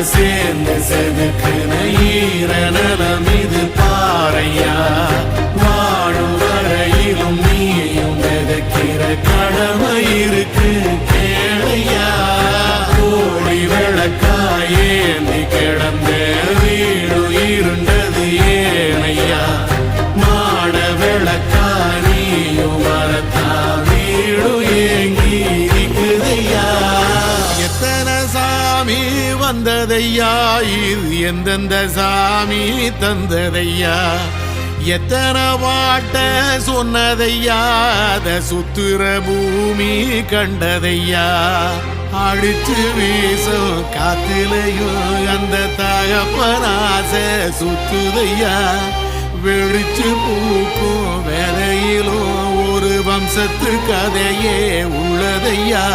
சேர்ந்து செதுக்குன ஈரநலம் இது பாறையா வாழும் வரையிலும் நீயும் விதைக்கிற கடமை இருக்கு கேளையா கோடி விளக்காயேந்தி கிடந்த வீடு இருண்டது ஏனையா மாட விளக்கா நீயும் வரத்தா வீடு ஏங்கி இருக்குதையா எத்தனை சாமி வந்ததையா இது எந்தெந்த சாமி தந்ததையா எத்தனை பாட்ட சொன்னதையா அத சுத்துற பூமி கண்டதையா அடிச்சு வீசும் காத்திலையும் அந்த தகப்பனாச சுத்துதையா வெடிச்சு பூக்கும் வேலையிலும் ஒரு வம்சத்து கதையே உள்ளதையா